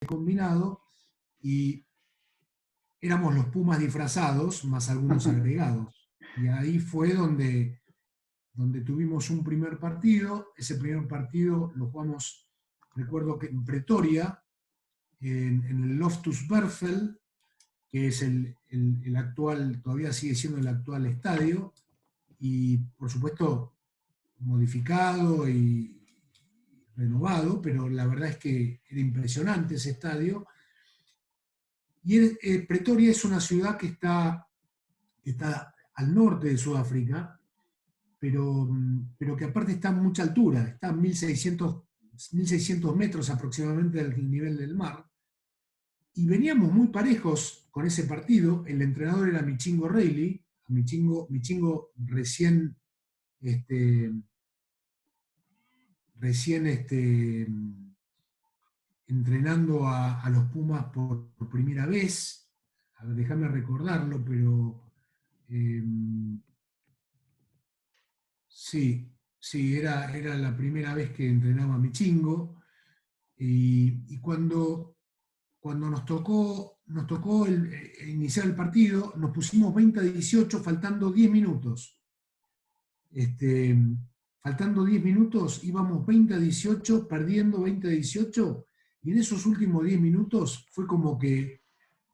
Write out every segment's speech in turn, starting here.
combinado, y éramos los Pumas disfrazados, más algunos agregados. Y ahí fue donde tuvimos un primer partido. Ese primer partido lo jugamos, recuerdo que en Pretoria, en el Loftus Berfeld, que es el actual, todavía sigue siendo el actual estadio, y por supuesto modificado y renovado, pero la verdad es que era impresionante ese estadio. Y Pretoria es una ciudad que está al norte de Sudáfrica, pero que aparte está a mucha altura, está a 1600 metros aproximadamente del nivel del mar, y veníamos muy parejos con ese partido. El entrenador era Michingo Reilly, Michingo este, recién entrenando a los Pumas por primera vez. A ver, déjame recordarlo, pero eh, sí, era la primera vez que entrenaba a Michingo. Y cuando nos tocó iniciar el partido, nos pusimos 20-18, faltando 10 minutos. Este, Faltando 10 minutos, íbamos 20-18, perdiendo 20-18, y en esos últimos 10 minutos fue como que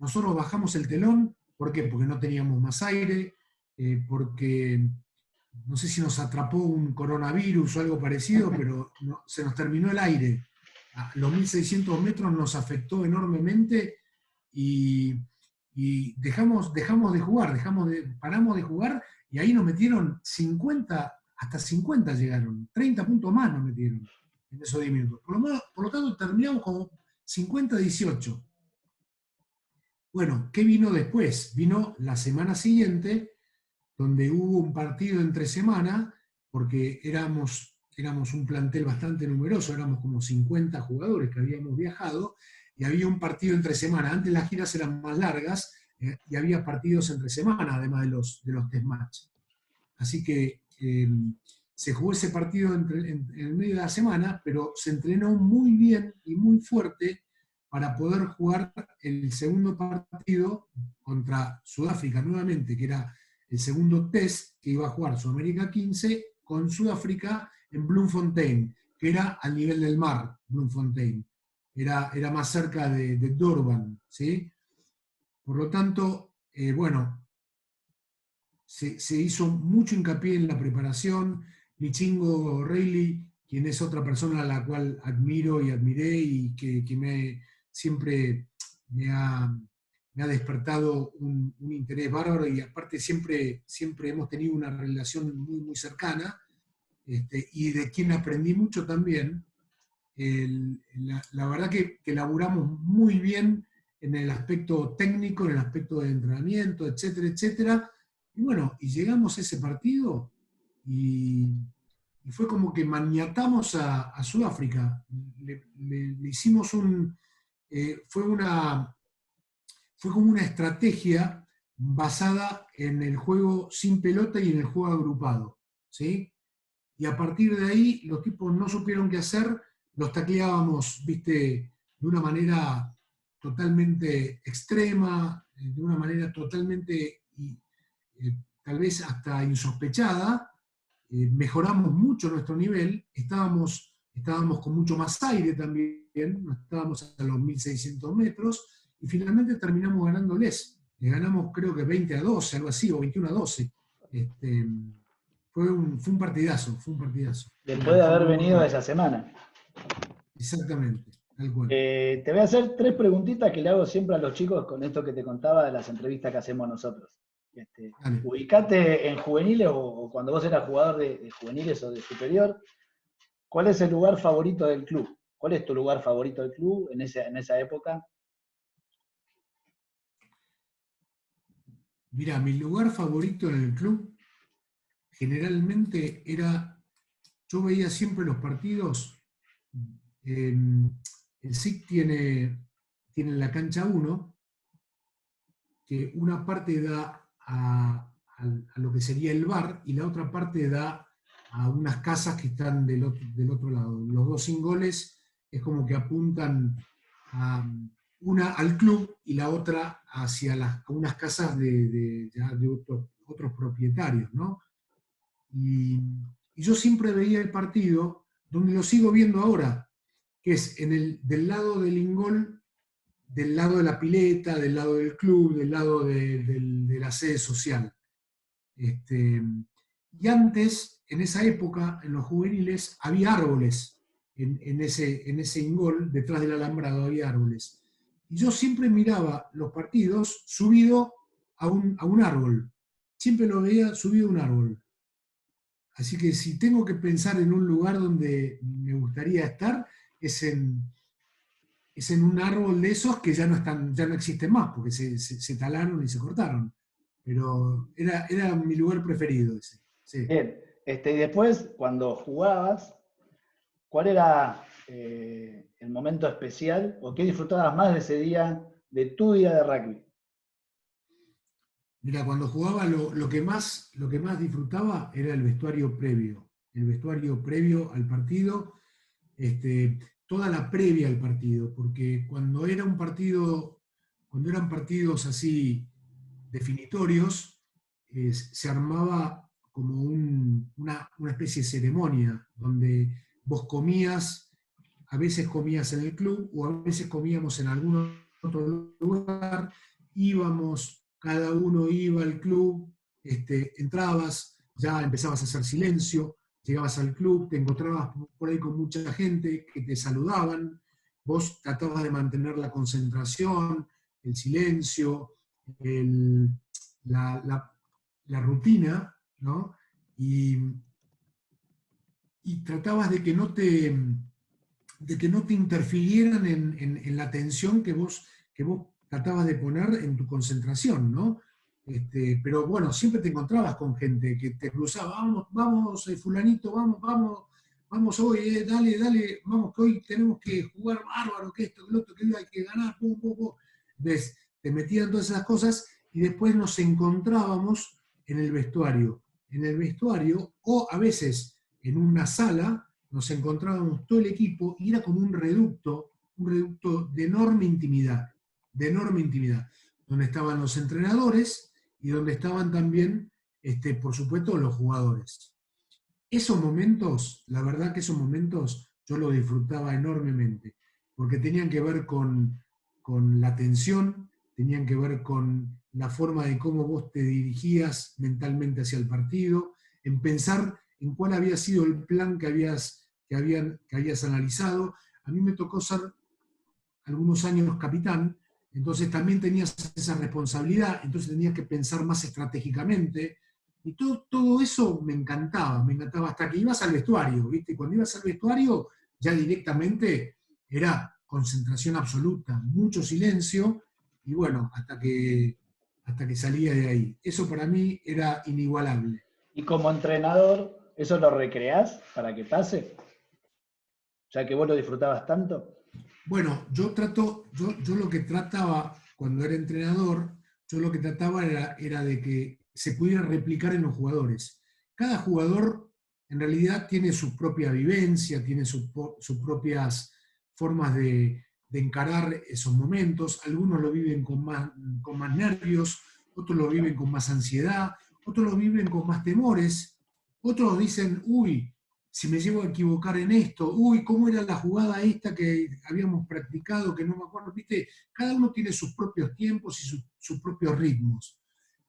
nosotros bajamos el telón. ¿Por qué? Porque no teníamos más aire, porque no sé si nos atrapó un coronavirus o algo parecido, pero se nos terminó el aire. A los 1600 metros nos afectó enormemente, y, dejamos de jugar, paramos de jugar, y ahí nos metieron 50, hasta 50 llegaron, 30 puntos más nos metieron en esos 10 minutos. Por lo tanto, terminamos como 50-18. Bueno, ¿qué vino después? Vino la semana siguiente, donde hubo un partido entre semana, porque éramos un plantel bastante numeroso, éramos como 50 jugadores que habíamos viajado, y había un partido entre semana. Antes las giras eran más largas, y había partidos entre semana, además de los test match. Así que se jugó ese partido en el medio de la semana, pero se entrenó muy bien y muy fuerte para poder jugar el segundo partido contra Sudáfrica nuevamente, que era el segundo test que iba a jugar Sudamérica 15 con Sudáfrica en Bloemfontein, que era al nivel del mar. Bloemfontein era más cerca de Durban, ¿sí? Por lo tanto, bueno, se hizo mucho hincapié en la preparación. Michingo Reilly, quien es otra persona a la cual admiro y admiré, y que siempre me ha, despertado un interés bárbaro, y aparte siempre hemos tenido una relación muy, muy cercana, y de quien aprendí mucho también. La verdad que laburamos muy bien en el aspecto técnico, en el aspecto de entrenamiento, etcétera, etcétera. Y bueno, y llegamos a ese partido, y fue como que maniatamos a Sudáfrica. Le hicimos fue como una estrategia basada en el juego sin pelota y en el juego agrupado, ¿sí? Y a partir de ahí los tipos no supieron qué hacer, los tacleábamos, viste, de una manera totalmente extrema, de una manera totalmente, tal vez hasta insospechada. Mejoramos mucho nuestro nivel, estábamos con mucho más aire también, no estábamos a los 1600 metros, y finalmente terminamos ganándoles. Les ganamos creo que 20-12, algo así, o 21-12. Fue un partidazo, fue un partidazo. Después de Fue haber muy venido bueno. esa semana. Exactamente, tal cual. Te voy a hacer 3 preguntitas que le hago siempre a los chicos con esto que te contaba de las entrevistas que hacemos nosotros. Dale. Ubicate en juveniles o cuando vos eras jugador de juveniles o de superior, ¿cuál es el lugar favorito del club? ¿Cuál es tu lugar favorito del club en esa época? Mira, mi lugar favorito en el club generalmente era, yo veía siempre los partidos. El SIC tiene la cancha 1, que una parte da a lo que sería el bar, y la otra parte da a unas casas que están del otro lado. Los dos singoles es como que apuntan una al club y la otra hacia unas casas ya de otros propietarios, ¿no? Y yo siempre veía el partido, donde lo sigo viendo ahora, que es del lado del Ingol, del lado de la pileta, del lado del club, del lado de la sede social. Y antes, en esa época, en los juveniles, había árboles en ese Ingol, detrás del alambrado había árboles. Y yo siempre miraba los partidos subido a un árbol. Siempre lo veía subido a un árbol. Así que si tengo que pensar en un lugar donde me gustaría estar, es en un árbol de esos que ya no existen más, porque se talaron y se cortaron. Pero era mi lugar preferido ese. Sí. Bien, y después, cuando jugabas, ¿cuál era el momento especial o qué disfrutabas más de ese día, de tu día de rugby? Mira, cuando jugaba lo que más disfrutaba era el vestuario previo. El vestuario previo al partido, toda la previa al partido, porque cuando eran partidos así definitorios, se armaba como una especie de ceremonia, donde vos comías, a veces comías en el club o a veces comíamos en algún otro lugar, cada uno iba al club, entrabas, ya empezabas a hacer silencio, llegabas al club, te encontrabas por ahí con mucha gente que te saludaban, vos tratabas de mantener la concentración, el silencio, la rutina, ¿no? Y tratabas de que no te interfirieran en la atención que vos tratabas de poner en tu concentración, ¿no? Pero bueno, siempre te encontrabas con gente que te cruzaba, vamos, fulanito, vamos hoy, dale, vamos, que hoy tenemos que jugar bárbaro, que esto, que lo otro, que hay que ganar, pum, pum, pum. ¿Ves? Te metían todas esas cosas y después nos encontrábamos en el vestuario. O a veces en una sala, nos encontrábamos todo el equipo y era como un reducto de enorme intimidad, donde estaban los entrenadores y donde estaban también, por supuesto, los jugadores. Esos momentos, la verdad que esos momentos yo los disfrutaba enormemente, porque tenían que ver con la tensión, tenían que ver con la forma de cómo vos te dirigías mentalmente hacia el partido, en pensar en cuál había sido el plan que habías analizado. A mí me tocó ser algunos años capitán, entonces también tenías esa responsabilidad, entonces tenías que pensar más estratégicamente, y todo eso me encantaba hasta que ibas al vestuario, ¿viste? Y cuando ibas al vestuario, ya directamente era concentración absoluta, mucho silencio, y bueno, hasta que salía de ahí. Eso para mí era inigualable. Y como entrenador, ¿eso lo recreás para que pase? Ya que vos lo disfrutabas tanto. Bueno, yo lo que trataba cuando era entrenador, yo lo que trataba era de que se pudiera replicar en los jugadores. Cada jugador en realidad tiene su propia vivencia, tiene sus propias formas de encarar esos momentos. Algunos lo viven con más nervios, otros lo viven con más ansiedad, otros lo viven con más temores, otros dicen, uy, si me llego a equivocar en esto, uy, ¿cómo era la jugada esta que habíamos practicado, que no me acuerdo? ¿Viste? Cada uno tiene sus propios tiempos y sus propios ritmos.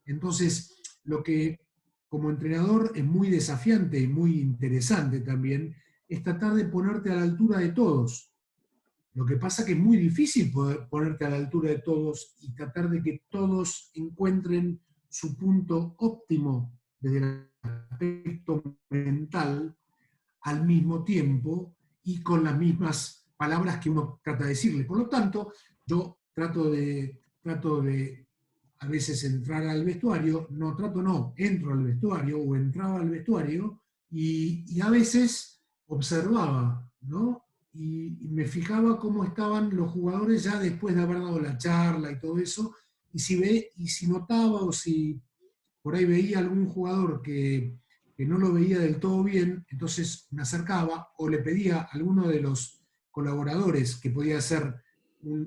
Entonces, lo que como entrenador es muy desafiante y muy interesante también, es tratar de ponerte a la altura de todos. Lo que pasa que es muy difícil poder ponerte a la altura de todos y tratar de que todos encuentren su punto óptimo desde el aspecto mental al mismo tiempo y con las mismas palabras que uno trata de decirle. Por lo tanto, yo trato de a veces entrar al vestuario, entro al vestuario o entraba al vestuario y a veces observaba, ¿no? Y me fijaba cómo estaban los jugadores ya después de haber dado la charla y todo eso, y si notaba o si por ahí veía algún jugador que no lo veía del todo bien, entonces me acercaba o le pedía a alguno de los colaboradores, que podía ser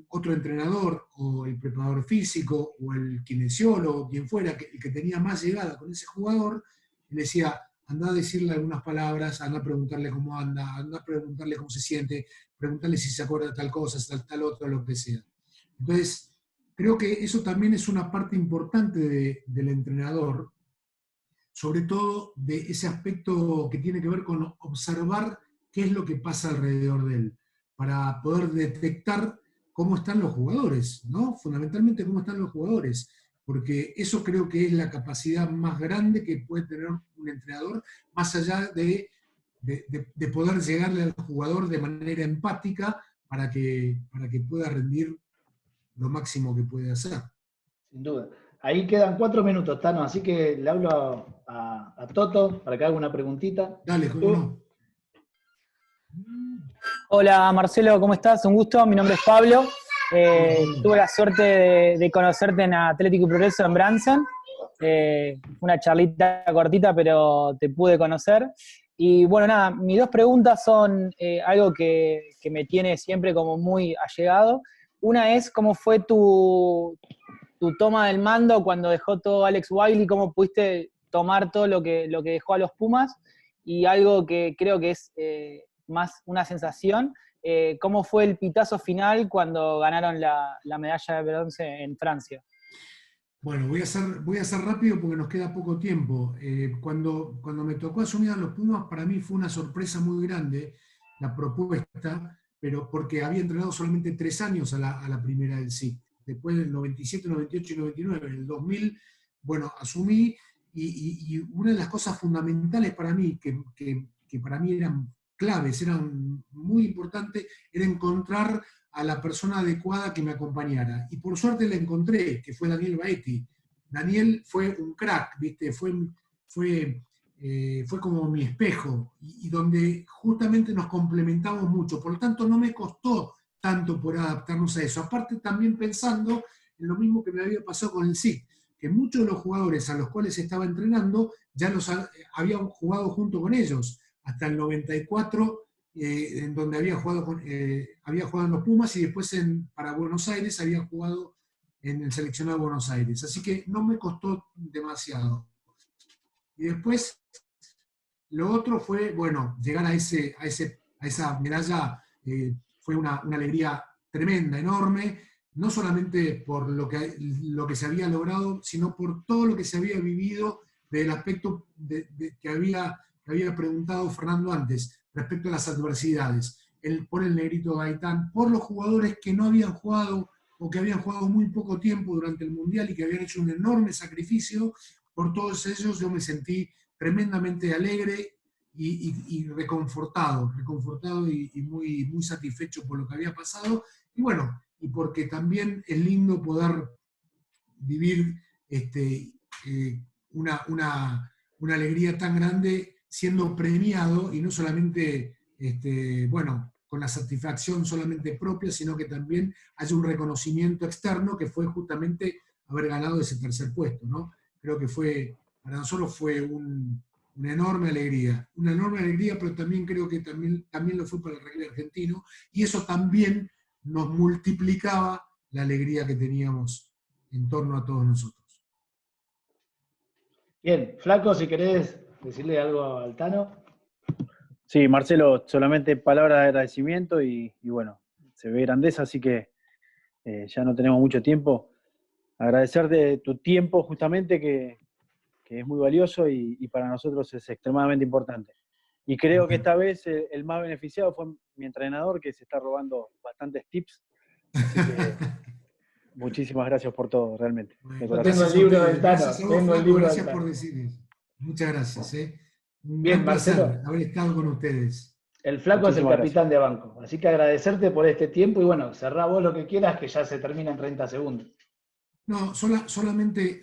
otro entrenador, o el preparador físico, o el kinesiólogo, quien fuera, el que tenía más llegada con ese jugador, le decía, anda a decirle algunas palabras, anda a preguntarle cómo anda a preguntarle cómo se siente, preguntarle si se acuerda de tal cosa, tal otra, lo que sea. Entonces, creo que eso también es una parte importante del entrenador, sobre todo de ese aspecto que tiene que ver con observar qué es lo que pasa alrededor de él, para poder detectar cómo están los jugadores, ¿no? Fundamentalmente cómo están los jugadores, porque eso creo que es la capacidad más grande que puede tener un entrenador, más allá de poder llegarle al jugador de manera empática para que pueda rendir lo máximo que puede hacer. Sin duda. Ahí quedan 4 minutos, Tano, así que le hablo a Toto para que haga una preguntita. Dale, cómo no. Hola Marcelo, ¿cómo estás? Un gusto, mi nombre es Pablo. Tuve la suerte de conocerte en Atlético y Progreso en Branson. Fue una charlita cortita, pero te pude conocer. Y bueno, nada, mis dos preguntas son algo que me tiene siempre como muy allegado. Una es, ¿cómo fue tu toma del mando cuando dejó todo Alex Wiley? ¿Cómo pudiste tomar todo lo que dejó a los Pumas? Y algo que creo que es más una sensación, ¿cómo fue el pitazo final cuando ganaron la medalla de bronce en Francia? Bueno, voy a ser rápido porque nos queda poco tiempo. Cuando me tocó asumir a los Pumas, para mí fue una sorpresa muy grande la propuesta, pero porque había entrenado solamente 3 años a la primera del SIC. Después del 97, 98 y 99, en el 2000, bueno, asumí, y una de las cosas fundamentales para mí, que para mí eran claves, eran muy importantes, era encontrar a la persona adecuada que me acompañara. Y por suerte la encontré, que fue Daniel Baetti. Daniel fue un crack, ¿viste? Fue como mi espejo, y donde justamente nos complementamos mucho. Por lo tanto, no me costó tanto por adaptarnos a eso. Aparte, también pensando en lo mismo que me había pasado con el SIC, que muchos de los jugadores a los cuales estaba entrenando ya habían jugado junto con ellos, hasta el 94, en donde había jugado en los Pumas, y después para Buenos Aires había jugado en el seleccionado de Buenos Aires. Así que no me costó demasiado. Y después, lo otro fue, bueno, llegar a esa medalla, fue una alegría tremenda, enorme, no solamente por lo que se había logrado, sino por todo lo que se había vivido del aspecto que había preguntado Fernando antes, respecto a las adversidades, por el negrito Gaitán, por los jugadores que no habían jugado o que habían jugado muy poco tiempo durante el Mundial y que habían hecho un enorme sacrificio. Por todos ellos yo me sentí tremendamente alegre y reconfortado y muy, muy satisfecho por lo que había pasado. Y bueno, y porque también es lindo poder vivir una alegría tan grande siendo premiado, y no solamente, bueno, con la satisfacción solamente propia, sino que también haya un reconocimiento externo, que fue justamente haber ganado ese tercer puesto, ¿no? Creo que para nosotros fue una enorme alegría, pero también creo que también lo fue para el rugby argentino, y eso también nos multiplicaba la alegría que teníamos en torno a todos nosotros. Bien, Flaco, si querés decirle algo al Tano. Sí, Marcelo, solamente palabras de agradecimiento y bueno, se ve grandeza, así que ya no tenemos mucho tiempo. Agradecerte tu tiempo justamente, que es muy valioso y para nosotros es extremadamente importante. Y creo que esta vez el más beneficiado fue mi entrenador, que se está robando bastantes tips. Así que muchísimas gracias por todo, realmente. Bueno, tengo el libro del Tano. Gracias por decir eso. Muchas gracias. Un Bien, gran placer Marcelo, haber estado con ustedes. el Flaco Muchísimas es el capitán de banco. Así que agradecerte por este tiempo y bueno, cerrá vos lo que quieras, que ya se termina en 30 segundos. No, solamente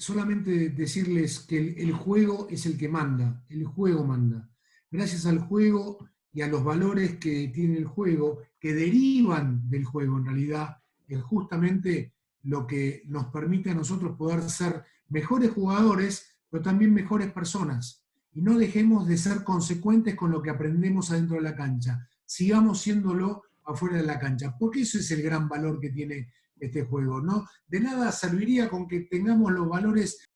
decirles que el juego es el que manda, el juego manda. Gracias al juego y a los valores que tiene el juego, que derivan del juego en realidad, es justamente lo que nos permite a nosotros poder ser mejores jugadores, pero también mejores personas. Y no dejemos de ser consecuentes con lo que aprendemos adentro de la cancha. Sigamos siéndolo afuera de la cancha, porque eso es el gran valor que tiene este juego, ¿no? De nada serviría con que tengamos los valores